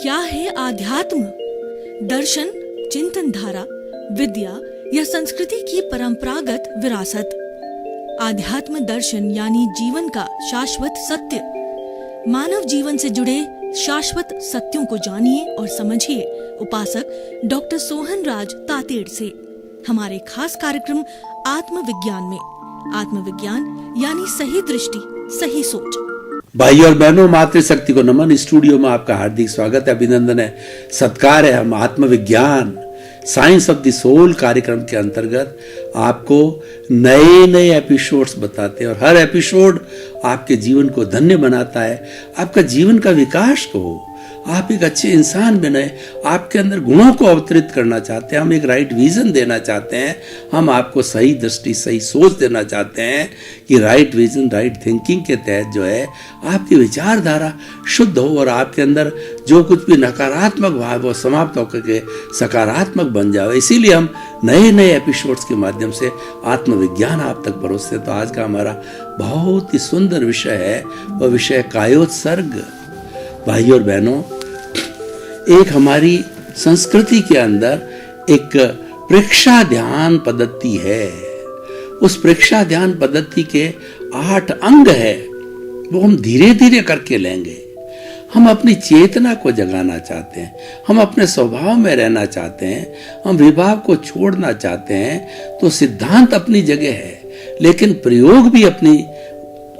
क्या है आध्यात्म? दर्शन, चिंतन धारा, विद्या या संस्कृति की परंपरागत विरासत। आध्यात्म दर्शन यानी जीवन का शाश्वत सत्य। मानव जीवन से जुड़े शाश्वत सत्यों को जानिए और समझिए उपासक डॉक्टर सोहन राज तातेड़ से हमारे खास कार्यक्रम आत्मविज्ञान में। आत्मविज्ञान यानी सही दृष्टि, सही सोच। भाई और बहनों, मातृशक्ति को नमन। स्टूडियो में आपका हार्दिक स्वागत है, अभिनंदन है, सत्कार है। हम आत्मविज्ञान साइंस ऑफ द सोल कार्यक्रम के अंतर्गत आपको नए नए एपिसोड्स बताते हैं और हर एपिसोड आपके जीवन को धन्य बनाता है, आपका जीवन का विकास को, आप एक अच्छे इंसान बने, आपके अंदर गुणों को अवतरित करना चाहते हैं। हम एक राइट विजन देना चाहते हैं, हम आपको सही दृष्टि, सही सोच देना चाहते हैं कि राइट विजन, राइट थिंकिंग के तहत जो है आपकी विचारधारा शुद्ध हो और आपके अंदर जो कुछ भी नकारात्मक भाव वो समाप्त होकर के सकारात्मक बन जाए। इसीलिए हम नए नए एपिसोड्स के माध्यम से आत्मविज्ञान आप तक परोसते। तो आज का हमारा बहुत ही सुंदर विषय है, वह विषय कायोत्सर्ग। भाई और बहनों, एक हमारी संस्कृति के अंदर एक प्रेक्षा ध्यान पद्धति है। उस प्रेक्षा ध्यान पद्धति के 8 अंग है, वो हम धीरे धीरे करके लेंगे। हम अपनी चेतना को जगाना चाहते हैं, हम अपने स्वभाव में रहना चाहते हैं, हम विभाव को छोड़ना चाहते हैं। तो सिद्धांत अपनी जगह है, लेकिन प्रयोग भी अपनी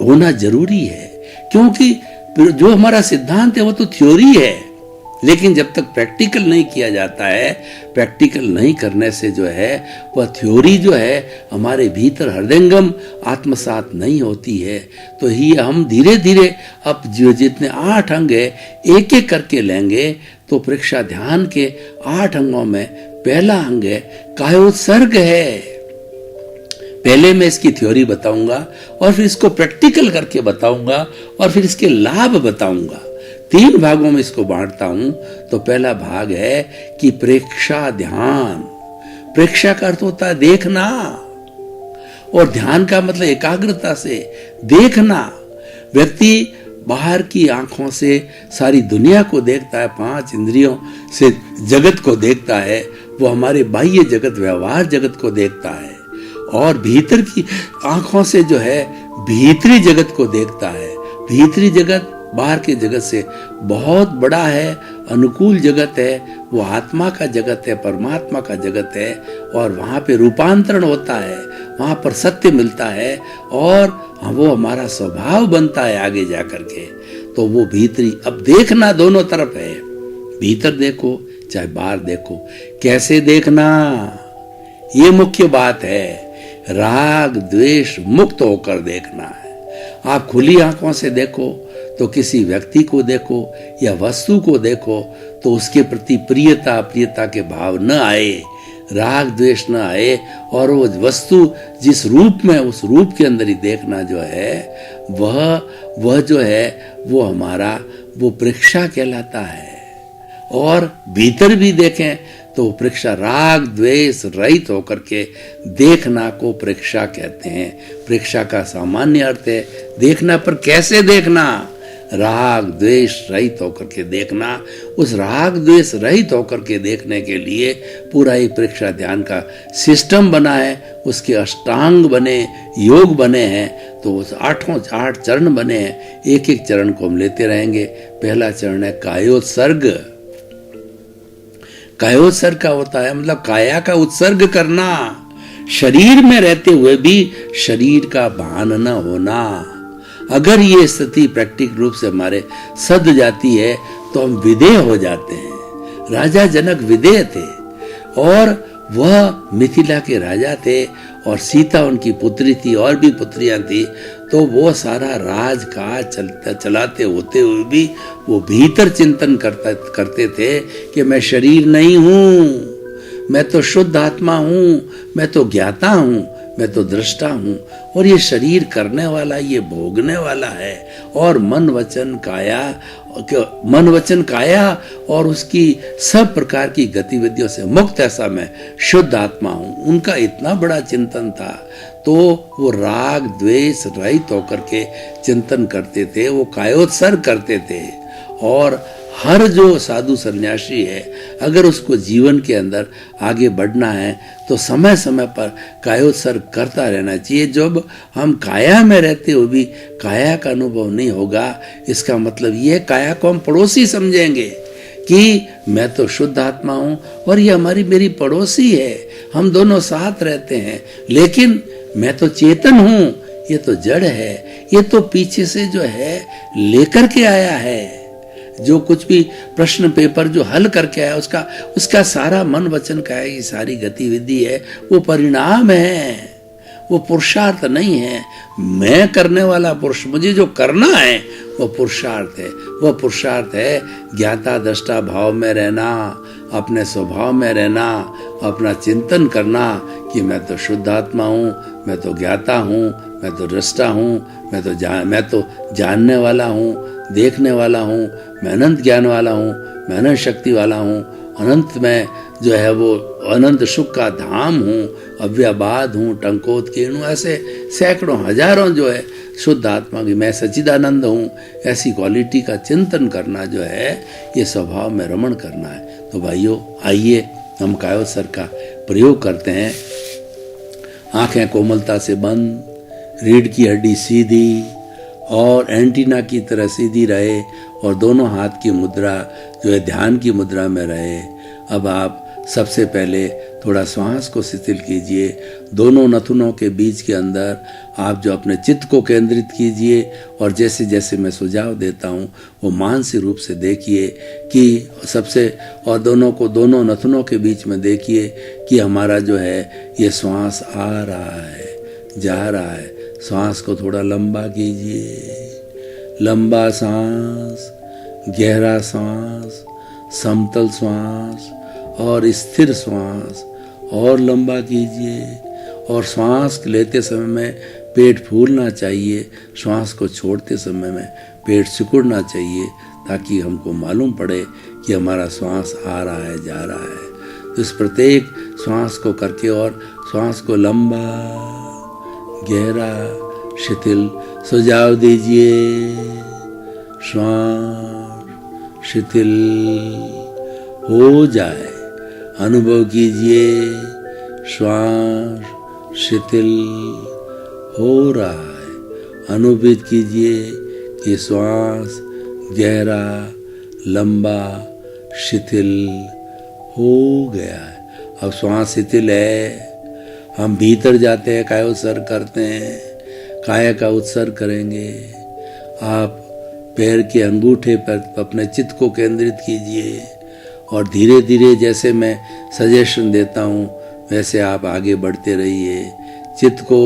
होना जरूरी है, क्योंकि जो हमारा सिद्धांत है वो तो थ्योरी है, लेकिन जब तक प्रैक्टिकल नहीं किया जाता है, प्रैक्टिकल नहीं करने से जो है वह थ्योरी जो है हमारे भीतर हृदयंगम आत्मसात नहीं होती है। तो ही हम धीरे धीरे अब जो जितने 8 अंग है एक एक करके लेंगे। तो प्रेक्षा ध्यान के 8 अंगों में पहला अंग है कायोत्सर्ग है। पहले मैं इसकी थ्योरी बताऊंगा और फिर इसको प्रैक्टिकल करके बताऊंगा और फिर इसके लाभ बताऊंगा। 3 भागों में इसको बांटता हूं। तो पहला भाग है कि प्रेक्षा ध्यान। प्रेक्षा का अर्थ होता है देखना, और ध्यान का मतलब एकाग्रता से देखना। व्यक्ति बाहर की आंखों से सारी दुनिया को देखता है, 5 इंद्रियों से जगत को देखता है, वो हमारे बाह्य जगत, व्यवहार जगत को देखता है, और भीतर की आंखों से जो है भीतरी जगत को देखता है। भीतरी जगत बाहर के जगत से बहुत बड़ा है, अनुकूल जगत है, वो आत्मा का जगत है, परमात्मा का जगत है, और वहां पे रूपांतरण होता है, वहां पर सत्य मिलता है और वो हमारा स्वभाव बनता है आगे जा करके। तो वो भीतरी, अब देखना दोनों तरफ है, भीतर देखो चाहे बाहर देखो। कैसे देखना, ये मुख्य बात है। राग द्वेष मुक्त होकर देखना है। आप खुली आंखों से देखो तो किसी व्यक्ति को देखो या वस्तु को देखो तो उसके प्रति प्रियता अप्रियता के भाव न आए, राग द्वेष न आए, और वो वस्तु जिस रूप में, उस रूप के अंदर ही देखना जो है वह जो है वो हमारा वो प्रेक्षा कहलाता है। और भीतर भी देखें तो प्रेक्षा राग द्वेष रहित होकर के देखना को प्रेक्षा कहते हैं। प्रेक्षा का सामान्य अर्थ है देखना, पर कैसे देखना? राग द्वेष रहित होकर के देखना। उस राग द्वेष रहित होकर के देखने के लिए पूरा ही प्रेक्षा ध्यान का सिस्टम बना है, उसके अष्टांग बने, योग बने हैं। तो उस 8 चरण बने हैं, एक एक चरण को हम लेते रहेंगे। पहला चरण है कायोत्सर्ग। कायोत्सर्ग का होता है मतलब काया का उत्सर्ग करना, शरीर में रहते हुए भी शरीर का भान न होना। अगर ये स्थिति प्रैक्टिकल रूप से हमारे सद जाती है तो हम विदेह हो जाते हैं। राजा जनक विदेह थे और वह मिथिला के राजा थे और सीता उनकी पुत्री थी, और भी पुत्रियां थी। तो वो सारा राजकाज चलाते होते हुए भी वो भीतर चिंतन करते थे कि मैं शरीर नहीं हूं, मैं तो शुद्ध आत्मा हूं, मैं तो ज्ञाता हूं, मैं तो दृष्टा हूं, और ये शरीर करने वाला, ये भोगने वाला है। और मन वचन काया और उसकी सब प्रकार की गतिविधियों से मुक्त ऐसा मैं शुद्ध आत्मा हूं। उनका इतना बड़ा चिंतन था। तो वो राग द्वेष रहित होकर के चिंतन करते थे, वो कायोत्सर्ग करते थे। और हर जो साधु सन्यासी है, अगर उसको जीवन के अंदर आगे बढ़ना है तो समय समय पर कायोत्सर्ग करता रहना चाहिए। जब हम काया में रहते हुए भी काया का अनुभव नहीं होगा, इसका मतलब ये काया को हम पड़ोसी समझेंगे कि मैं तो शुद्ध आत्मा हूं और ये मेरी पड़ोसी है, हम दोनों साथ रहते हैं, लेकिन मैं तो चेतन हूं, ये तो जड़ है, ये तो पीछे से जो है लेकर के आया है। जो कुछ भी प्रश्न पेपर जो हल करके आया उसका सारा मन वचन का है, ये सारी गतिविधि है, वो परिणाम है, वो पुरुषार्थ नहीं है। मैं करने वाला पुरुष, मुझे जो करना है वो पुरुषार्थ है। वो पुरुषार्थ है ज्ञाता दृष्टा भाव में रहना, अपने स्वभाव में रहना, अपना चिंतन करना कि मैं तो शुद्ध आत्मा हूँ, मैं तो ज्ञाता हूँ, मैं तो दृष्टा हूँ, मैं तो जानने वाला हूँ, देखने वाला हूँ, मैं अनंत ज्ञान वाला हूँ, मैं अनंत शक्ति वाला हूँ, अनंत में जो है वो अनंत सुख का धाम हूँ, अव्यबाद हूँ, टंकोत्कीर्ण हूँ, ऐसे सैकड़ों हजारों जो है शुद्ध आत्मा की, मैं सच्चिदानंद हूँ, ऐसी क्वालिटी का चिंतन करना जो है ये स्वभाव में रमण करना है। तो भाइयों आइए हम कायोत्सर्ग का प्रयोग करते हैं। आंखें कोमलता से बंद, रीढ़ की हड्डी सीधी और एंटीना की तरह सीधी रहे और दोनों हाथ की मुद्रा जो है ध्यान की मुद्रा में रहे। अब आप सबसे पहले थोड़ा श्वास को शिथिल कीजिए, दोनों नथुनों के बीच के अंदर आप जो अपने चित्त को केंद्रित कीजिए और जैसे जैसे मैं सुझाव देता हूँ वो मानसिक रूप से देखिए कि सबसे, और दोनों नथुनों के बीच में देखिए कि हमारा जो है ये श्वास आ रहा है, जा रहा है। श्वास को थोड़ा लंबा कीजिए, लंबा सांस, गहरा सांस, समतल श्वास और स्थिर श्वास और लंबा कीजिए। और श्वास लेते समय में पेट फूलना चाहिए, श्वास को छोड़ते समय में पेट सिकुड़ना चाहिए, ताकि हमको मालूम पड़े कि हमारा श्वास आ रहा है, जा रहा है। तो इस प्रत्येक श्वास को करके और श्वास को लंबा, गहरा, शिथिल सुझाव दीजिए। श्वास शिथिल हो जाए, अनुभव कीजिए श्वास शिथिल हो रहा है। अनुभव कीजिए कि श्वास गहरा, लंबा, शिथिल हो गया है। अब श्वास शिथिल है, हम भीतर जाते हैं, कायोत्सर्ग करते हैं, काया का उत्सर्ग करेंगे। आप पैर के अंगूठे पर अपने चित्त को केंद्रित कीजिए और धीरे धीरे जैसे मैं सजेशन देता हूँ वैसे आप आगे बढ़ते रहिए। चित्त को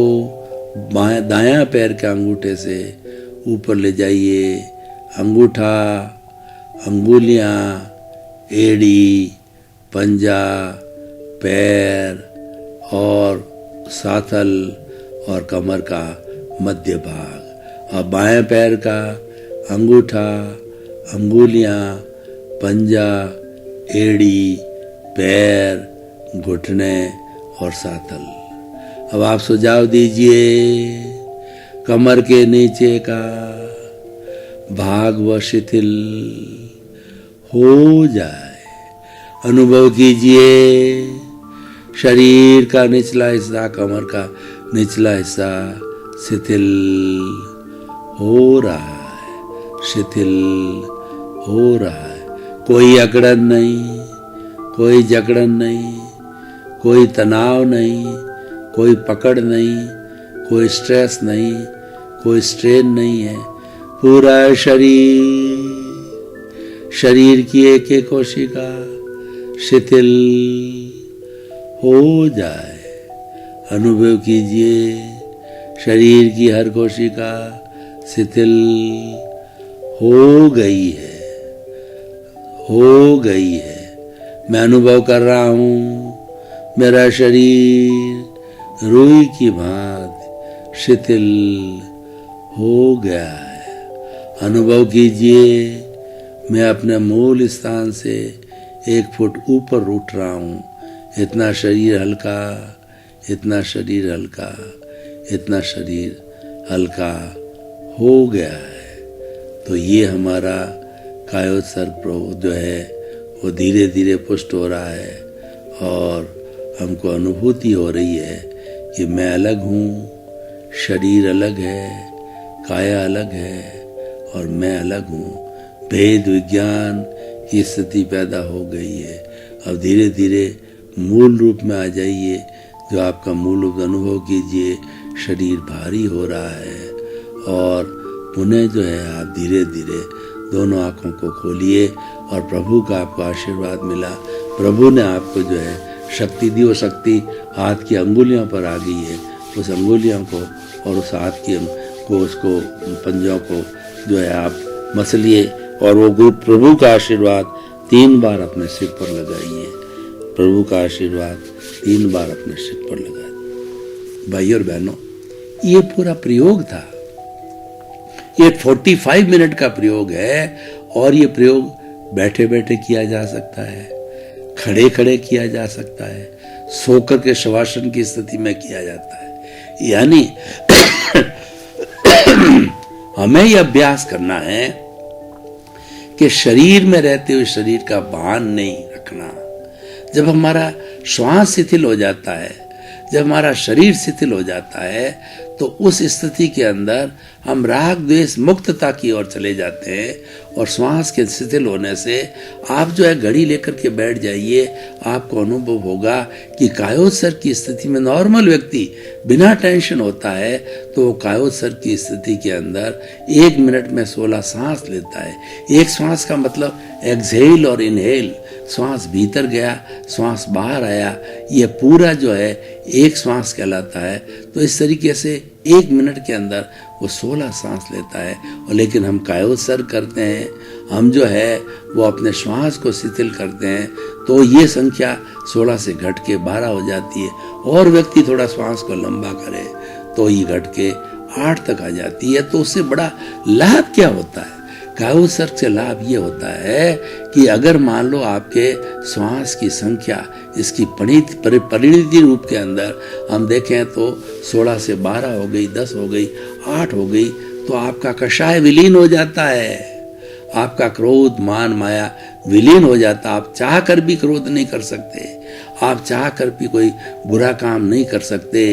दायां पैर के अंगूठे से ऊपर ले जाइए। अंगूठा, अंगुलियाँ, एड़ी, पंजा, पैर और साथल और कमर का मध्य भाग। अब बाएं पैर का अंगूठा, अंगुलियां, पंजा, एड़ी, पैर, घुटने और साथल। अब आप सुझाव दीजिए कमर के नीचे का भाग व शिथिल हो जाए। अनुभव कीजिए शरीर का निचला हिस्सा, कमर का निचला हिस्सा शिथिल हो रहा है, शिथिल हो रहा है। कोई अकड़न नहीं, कोई जकड़न नहीं, कोई तनाव नहीं, कोई पकड़ नहीं, कोई स्ट्रेस नहीं, कोई स्ट्रेन नहीं है। पूरा शरीर की एक एक कोशिका शिथिल हो जाए। अनुभव कीजिए शरीर की हर कोशिका शिथिल हो गई है, हो गई है। मैं अनुभव कर रहा हूँ मेरा शरीर रुई की भांति शिथिल हो गया है। अनुभव कीजिए मैं अपने मूल स्थान से 1 फुट ऊपर उठ रहा हूँ। इतना शरीर हल्का, इतना शरीर हल्का, इतना शरीर हल्का हो गया है। तो ये हमारा कायोत्सर्ग जो है वो धीरे धीरे पुष्ट हो रहा है और हमको अनुभूति हो रही है कि मैं अलग हूँ, शरीर अलग है, काया अलग है और मैं अलग हूँ। भेद विज्ञान की स्थिति पैदा हो गई है। अब धीरे धीरे मूल रूप में आ जाइए, जो आपका मूल रूप अनुभव कीजिए। शरीर भारी हो रहा है और पुनः जो है आप धीरे धीरे दोनों आँखों को खोलिए और प्रभु का आपको आशीर्वाद मिला। प्रभु ने आपको जो है शक्ति दी। वो शक्ति हाथ की अंगुलियों पर आ गई है। उस अंगुलियों को और उस हाथ की को उसको पंजों को जो है आप मसलिए और वो गुरु प्रभु का आशीर्वाद 3 बार अपने सिर पर लगाइए। प्रभु का आशीर्वाद 3 बार अपने सिर पर लगाइए। भाई और बहनों, ये पूरा प्रयोग था। ये 45 मिनट का प्रयोग है और ये प्रयोग बैठे बैठे किया जा सकता है, खड़े खड़े किया जा सकता है, सोकर के शवासन की स्थिति में किया जाता है। यानी हमें यह अभ्यास करना है कि शरीर में रहते हुए शरीर का भान नहीं रखना। जब हमारा श्वास शिथिल हो जाता है, जब हमारा शरीर शिथिल हो जाता है, तो उस स्थिति के अंदर हम राग द्वेष मुक्तता की ओर चले जाते हैं। और श्वास के शिथिल होने से आप जो है घड़ी लेकर के बैठ जाइए, आपको अनुभव होगा कि कायोत्सर्ग की स्थिति में नॉर्मल व्यक्ति बिना टेंशन होता है तो वो कायोत्सर्ग की स्थिति के अंदर 1 मिनट में 16 सांस लेता है। एक श्वास का मतलब एक्सहेल और इनहेल, श्वास भीतर गया, श्वास बाहर आया, ये पूरा जो है एक श्वास कहलाता है। तो इस तरीके से 1 मिनट के अंदर वो 16 सांस लेता है। और लेकिन हम कायोत्सर्ग करते हैं, हम जो है वो अपने श्वास को शिथिल करते हैं, तो ये संख्या 16 से घट के 12 हो जाती है। और व्यक्ति थोड़ा श्वास को लंबा करे तो ये घट के 8 तक आ जाती है। तो उससे बड़ा लाभ क्या होता है? कायोत्सर्ग से लाभ ये होता है कि अगर मान लो आपके श्वास की संख्या इसकी परिणति रूप के अंदर हम देखें तो 16 से 12 हो गई, 10 हो गई, 8 हो गई, तो आपका कषाय विलीन हो जाता है। आपका क्रोध मान माया विलीन हो जाता। आप चाह कर भी क्रोध नहीं कर सकते, आप चाह कर भी कोई बुरा काम नहीं कर सकते,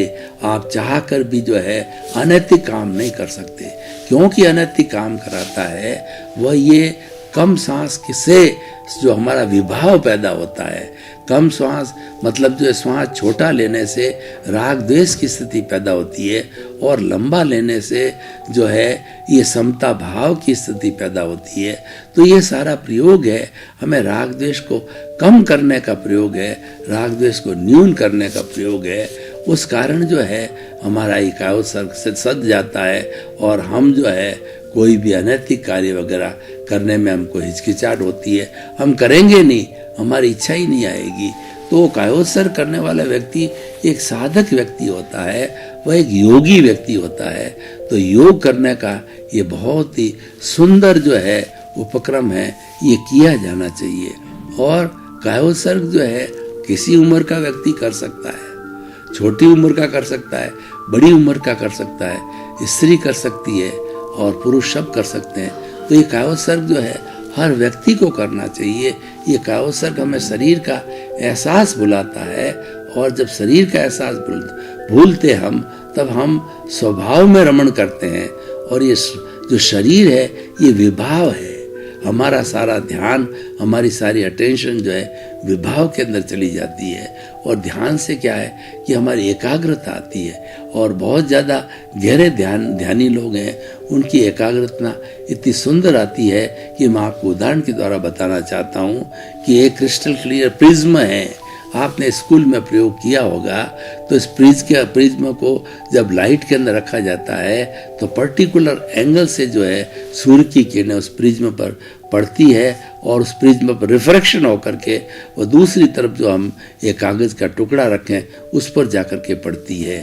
आप चाह कर भी जो है अनैतिक काम नहीं कर सकते। क्योंकि अनैतिक काम कराता है वह ये कम सांस से जो हमारा विभाव पैदा होता है। कम श्वास मतलब जो है श्वास छोटा लेने से राग द्वेष की स्थिति पैदा होती है और लंबा लेने से जो है ये समता भाव की स्थिति पैदा होती है। तो ये सारा प्रयोग है, हमें राग द्वेष को कम करने का प्रयोग है, राग द्वेष को न्यून करने का प्रयोग है। उस कारण जो है हमारा ये कायोत्सर्ग से सज जाता है और हम जो है कोई भी अनैतिक कार्य वगैरह करने में हमको हिचकिचाहट होती है, हम करेंगे नहीं, हमारी इच्छा ही नहीं आएगी। तो कायोत्सर्ग करने वाला व्यक्ति एक साधक व्यक्ति होता है, वह एक योगी व्यक्ति होता है। तो योग करने का ये बहुत ही सुंदर जो है उपक्रम है, ये किया जाना चाहिए। और कायोत्सर्ग जो है किसी उम्र का व्यक्ति कर सकता है, छोटी उम्र का कर सकता है, बड़ी उम्र का कर सकता है, स्त्री कर सकती है और पुरुष सब कर सकते हैं। तो ये कायोत्सर्ग जो है हर व्यक्ति को करना चाहिए। ये कायोत्सर्ग हमें शरीर का एहसास बुलाता है और जब शरीर का एहसास भूलते हम तब हम स्वभाव में रमण करते हैं। और ये जो शरीर है ये विभाव है, हमारा सारा ध्यान, हमारी सारी अटेंशन जो है विभाव के अंदर चली जाती है। और ध्यान से क्या है कि हमारी एकाग्रता आती है। और बहुत ज़्यादा गहरे ध्यानी लोग हैं, उनकी एकाग्रता इतनी सुंदर आती है कि मैं आपको उदाहरण के द्वारा बताना चाहता हूँ कि एक क्रिस्टल क्लियर प्रिज्म है, आपने स्कूल में प्रयोग किया होगा। तो इस प्रिज्म को जब लाइट के अंदर रखा जाता है तो पर्टिकुलर एंगल से जो है सूर्य की किरणें उस प्रिज्म पर पड़ती है और उस प्रिज्म पर रिफ्रैक्शन होकर के वो दूसरी तरफ जो हम एक कागज़ का टुकड़ा रखें उस पर जाकर के पड़ती है।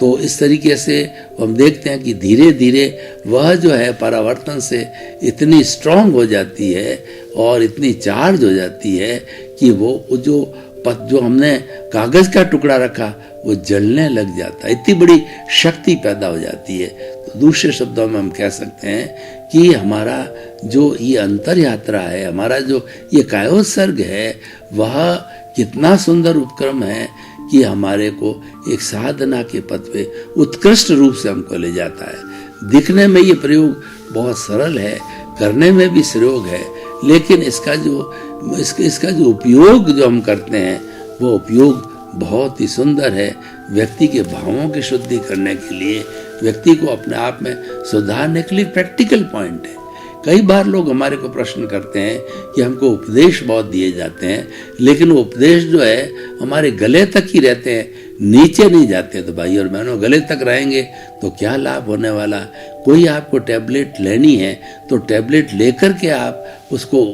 तो इस तरीके से हम देखते हैं कि धीरे धीरे वह जो है परावर्तन से इतनी स्ट्रांग हो जाती है और इतनी चार्ज हो जाती है कि वो जो हमने कागज का टुकड़ा रखा वो जलने लग जाता है, इतनी बड़ी शक्ति पैदा हो जाती है। तो दूसरे शब्दों में हम कह सकते हैं कि हमारा जो ये अंतर यात्रा है, हमारा जो ये कायोत्सर्ग है, वह कितना सुंदर उपक्रम है कि हमारे को एक साधना के पथ पे उत्कृष्ट रूप से हमको ले जाता है। दिखने में ये प्रयोग बहुत सरल है, करने में भी प्रयोग है, लेकिन इसका जो उपयोग जो हम करते हैं वो उपयोग बहुत ही सुंदर है। व्यक्ति के भावों की शुद्धि करने के लिए, व्यक्ति को अपने आप में सुधारने के लिए प्रैक्टिकल पॉइंट है। कई बार लोग हमारे को प्रश्न करते हैं कि हमको उपदेश बहुत दिए जाते हैं, लेकिन वो उपदेश जो है हमारे गले तक ही रहते हैं, नीचे नहीं जाते। तो भाई और बहनों, गले तक रहेंगे तो क्या लाभ होने वाला। कोई आपको टैबलेट लेनी है तो टैबलेट लेकर के आप उसको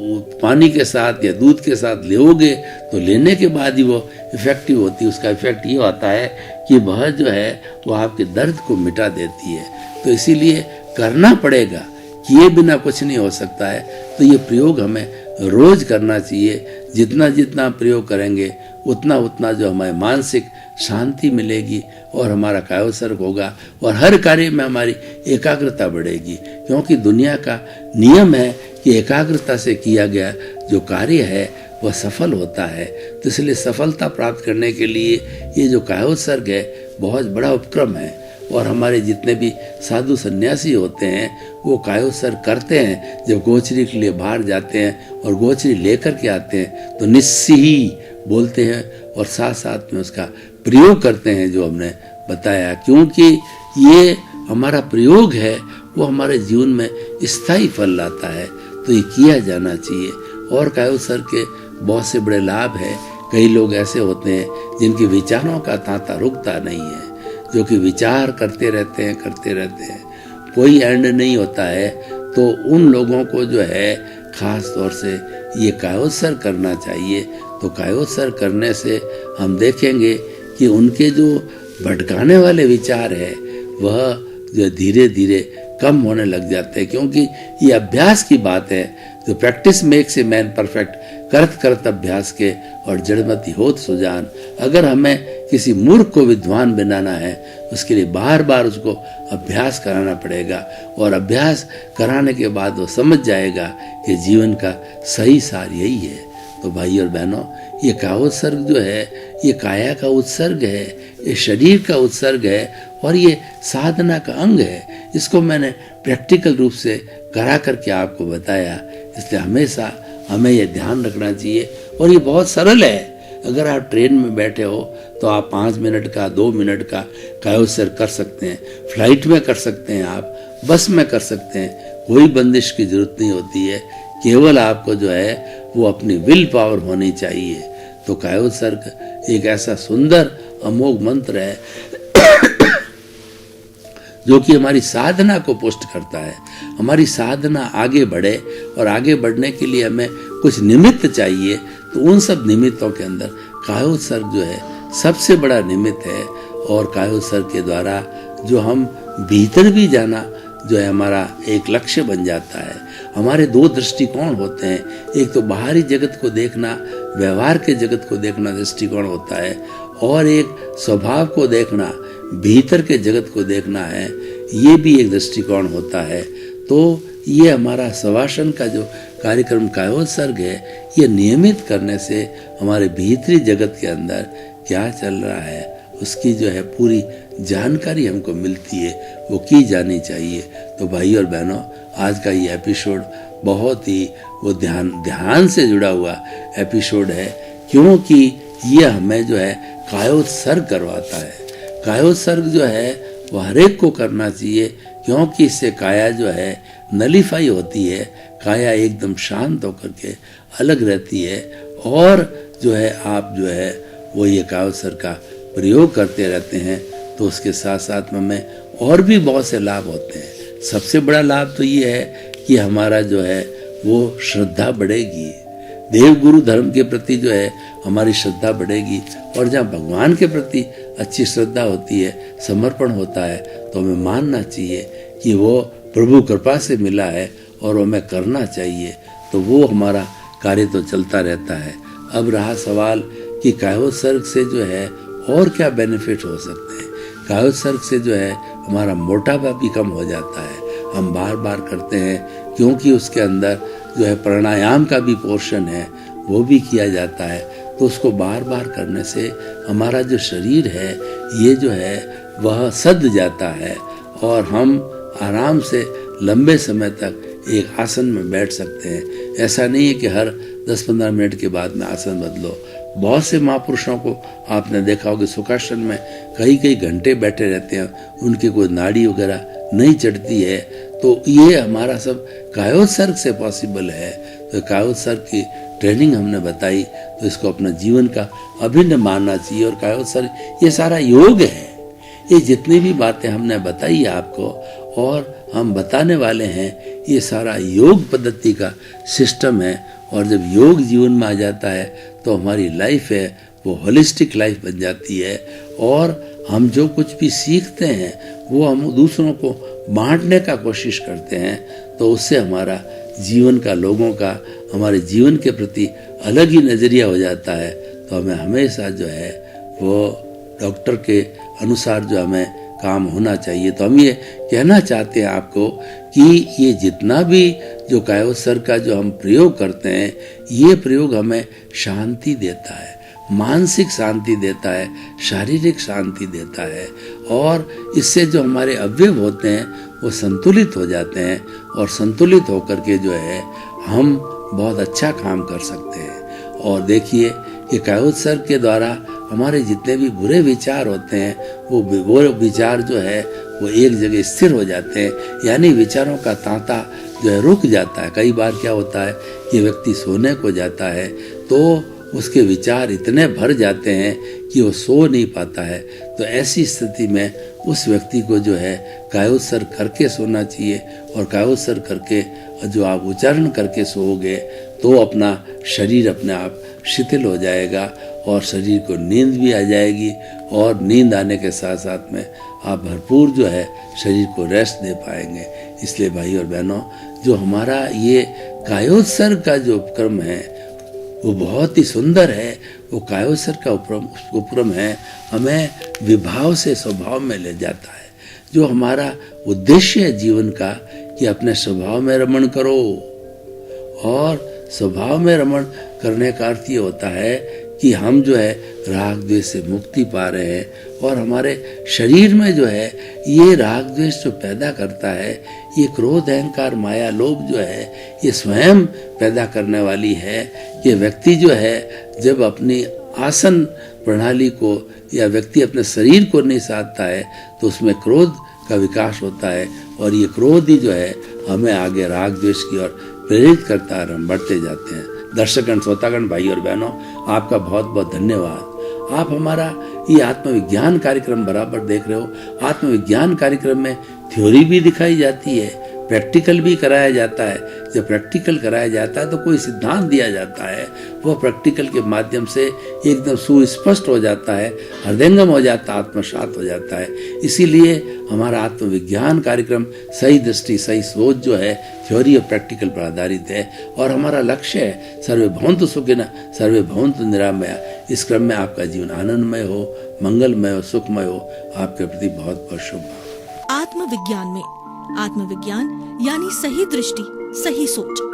पानी के साथ या दूध के साथ लेओगे तो लेने के बाद ही वो इफेक्टिव होती है। उसका इफेक्ट ये होता है कि वह जो है वो आपके दर्द को मिटा देती है। तो इसीलिए करना पड़ेगा, किए बिना कुछ नहीं हो सकता है। तो ये प्रयोग हमें रोज करना चाहिए। जितना जितना प्रयोग करेंगे उतना उतना जो हमें मानसिक शांति मिलेगी और हमारा कायोत्सर्ग होगा और हर कार्य में हमारी एकाग्रता बढ़ेगी, क्योंकि दुनिया का नियम है कि एकाग्रता से किया गया जो कार्य है वह सफल होता है। तो इसलिए सफलता प्राप्त करने के लिए ये जो कायोत्सर्ग है बहुत बड़ा उपक्रम है। और हमारे जितने भी साधु सन्यासी होते हैं वो कायोत्सर्ग करते हैं। जब गोचरी के लिए बाहर जाते हैं और गोचरी लेकर के आते हैं तो निस्सी बोलते हैं और साथ साथ में उसका प्रयोग करते हैं, जो हमने बताया। क्योंकि ये हमारा प्रयोग है वो हमारे जीवन में स्थायी फल लाता है, तो ये किया जाना चाहिए। और कायोत्सर्ग के बहुत से बड़े लाभ हैं। कई लोग ऐसे होते हैं जिनके विचारों का तांता रुकता नहीं है, जो कि विचार करते रहते हैं, कोई एंड नहीं होता है। तो उन लोगों को जो है खास तौर से ये कायोत्सर्ग करना चाहिए। तो कायोत्सर्ग करने से हम देखेंगे कि उनके जो भटकाने वाले विचार है वह जो धीरे धीरे कम होने लग जाते हैं, क्योंकि ये अभ्यास की बात है। जो practice makes a man perfect, करत करत अभ्यास के और जड़मति होत सुजान। अगर हमें किसी मूर्ख को विद्वान बनाना है उसके लिए बार बार उसको अभ्यास कराना पड़ेगा, और अभ्यास कराने के बाद वो समझ जाएगा कि जीवन का सही सार यही है। तो भाई और बहनों, ये कायोत्सर्ग जो है ये काया का उत्सर्ग है, ये शरीर का उत्सर्ग है और ये साधना का अंग है। इसको मैंने प्रैक्टिकल रूप से करा करके आपको बताया, इसलिए हमेशा हमें ये ध्यान रखना चाहिए। और ये बहुत सरल है। अगर आप ट्रेन में बैठे हो तो आप 5 मिनट का 2 मिनट का कायोत्सर्ग कर सकते हैं, फ्लाइट में कर सकते हैं, आप बस में कर सकते हैं। कोई बंदिश की जरूरत नहीं होती है, केवल आपको जो है वो अपनी विल पावर होनी चाहिए। तो कायोत्सर्ग एक ऐसा सुंदर अमोघ मंत्र है जो कि हमारी साधना को पुष्ट करता है। हमारी साधना आगे बढ़े और आगे बढ़ने के लिए हमें कुछ निमित्त चाहिए, तो उन सब निमित्तों के अंदर कायोत्सर्ग जो है सबसे बड़ा निमित्त है। और कायोत्सर्ग के द्वारा जो हम भीतर भी जाना जो है हमारा एक लक्ष्य बन जाता है। हमारे 2 दृष्टिकोण होते हैं, एक तो बाहरी जगत को देखना, व्यवहार के जगत को देखना दृष्टिकोण होता है, और एक स्वभाव को देखना, भीतर के जगत को देखना है, ये भी एक दृष्टिकोण होता है। तो ये हमारा शवासन का जो कार्यक्रम कायोत्सर्ग है, ये नियमित करने से हमारे भीतरी जगत के अंदर क्या चल रहा है उसकी जो है पूरी जानकारी हमको मिलती है, वो की जानी चाहिए। तो भाई और बहनों, आज का ये एपिसोड बहुत ही वो ध्यान से जुड़ा हुआ एपिसोड है, क्योंकि ये हमें जो है कायोत्सर्ग करवाता है। कायोत्सर्ग जो है वह हर एक को करना चाहिए, क्योंकि इससे काया जो है नलीफाई होती है, काया एकदम शांत होकर के अलग रहती है। और जो है आप जो है वो ये कायोत्सर्ग का प्रयोग करते रहते हैं तो उसके साथ साथ में हमें और भी बहुत से लाभ होते हैं। सबसे बड़ा लाभ तो ये है कि हमारा जो है वो श्रद्धा बढ़ेगी, देव गुरु धर्म के प्रति जो है हमारी श्रद्धा बढ़ेगी। और जहाँ भगवान के प्रति अच्छी श्रद्धा होती है, समर्पण होता है, तो हमें मानना चाहिए कि वो प्रभु कृपा से मिला है और हमें करना चाहिए। तो वो हमारा कार्य तो चलता रहता है। अब रहा सवाल कि कायोत्सर्ग से जो है और क्या बेनिफिट हो सकते हैं। कायोत्सर्ग से जो है हमारा मोटापा भी कम हो जाता है, हम बार बार करते हैं, क्योंकि उसके अंदर जो है प्राणायाम का भी पोर्शन है, वो भी किया जाता है। तो उसको बार बार करने से हमारा जो शरीर है ये जो है वह सद जाता है और हम आराम से लंबे समय तक एक आसन में बैठ सकते हैं। ऐसा नहीं है कि हर 10-15 मिनट के बाद में आसन बदलो। बहुत से महापुरुषों को आपने देखा होगा सुखासन में कई घंटे बैठे रहते हैं, उनकी कोई नाड़ी वगैरह नहीं चढ़ती है। तो ये हमारा सब कायोत्सर्ग से पॉसिबल है। तो कायोत्सर्ग की ट्रेनिंग हमने बताई, तो इसको अपना जीवन का अभिन्न मानना चाहिए। और कायोत्सर्ग ये सारा योग है। ये जितनी भी बातें हमने बताई आपको और हम बताने वाले हैं, ये सारा योग पद्धति का सिस्टम है। और जब योग जीवन में आ जाता है तो हमारी लाइफ है वो होलिस्टिक लाइफ बन जाती है। और हम जो कुछ भी सीखते हैं वो हम दूसरों को बांटने का कोशिश करते हैं। तो उससे हमारा जीवन का, लोगों का, हमारे जीवन के प्रति अलग ही नज़रिया हो जाता है। तो हमें हमेशा जो है वो डॉक्टर के अनुसार जो हमें काम होना चाहिए। तो हम ये कहना चाहते हैं आपको कि ये जितना भी जो कायोत्सर्ग का जो हम प्रयोग करते हैं, ये प्रयोग हमें शांति देता है, मानसिक शांति देता है, शारीरिक शांति देता है। और इससे जो हमारे अवयव होते हैं वो संतुलित हो जाते हैं और संतुलित होकर के जो है हम बहुत अच्छा काम कर सकते हैं। और देखिए कि कायोत्सर्ग के द्वारा हमारे जितने भी बुरे विचार होते हैं वो विचार जो है वो एक जगह स्थिर हो जाते हैं, यानी विचारों का तांता जो है रुक जाता है। कई बार क्या होता है कि व्यक्ति सोने को जाता है तो उसके विचार इतने भर जाते हैं कि वो सो नहीं पाता है। तो ऐसी स्थिति में उस व्यक्ति को जो है कायोत्सर्ग करके सोना चाहिए। और कायोत्सर्ग करके जो आप उच्चारण करके सोओगे तो अपना शरीर अपने आप शिथिल हो जाएगा और शरीर को नींद भी आ जाएगी। और नींद आने के साथ साथ में आप भरपूर जो है शरीर को रेस्ट दे पाएंगे। इसलिए भाई और बहनों, जो हमारा ये कायोत्सर्ग का जो उपक्रम है वो बहुत ही सुंदर है। वो कायोत्सर्ग का उपक्रम है, हमें विभाव से स्वभाव में ले जाता है। जो हमारा उद्देश्य है जीवन का कि अपने स्वभाव में रमण करो। और स्वभाव में रमण करने का अर्थ ये होता है कि हम जो है राग द्वेष से मुक्ति पा रहे हैं। और हमारे शरीर में जो है ये राग द्वेष जो पैदा करता है, ये क्रोध अहंकार माया लोभ जो है ये स्वयं पैदा करने वाली है। ये व्यक्ति जो है जब अपनी आसन प्रणाली को या व्यक्ति अपने शरीर को नहीं साधता है तो उसमें क्रोध का विकास होता है। और ये क्रोध ही जो है हमें आगे राग द्वेष की ओर प्रेरित करता है और हम बढ़ते जाते हैं। दर्शकगण, श्रोतागण, भाई और बहनों, आपका बहुत बहुत धन्यवाद। आप हमारा ये आत्मविज्ञान कार्यक्रम बराबर देख रहे हो। आत्मविज्ञान कार्यक्रम में थ्योरी भी दिखाई जाती है, प्रैक्टिकल भी कराया जाता है। जब प्रैक्टिकल कराया जाता है तो कोई सिद्धांत दिया जाता है, वो प्रैक्टिकल के माध्यम से एकदम सुस्पष्ट हो जाता है, हृदयंगम हो जाता है, आत्मसात हो जाता है। इसीलिए हमारा आत्मविज्ञान कार्यक्रम सही दृष्टि, सही सोच जो है थ्योरी और प्रैक्टिकल पर आधारित है। और हमारा लक्ष्य है सर्वे भवन्तु सुखिनः सर्वे भवन्तु निरामया। इस क्रम में आपका जीवन आनंदमय हो, मंगलमय हो, सुखमय हो। आपके प्रति बहुत बहुत शुभ। आत्मविज्ञान में आत्मविज्ञान यानी सही दृष्टि, सही सोच।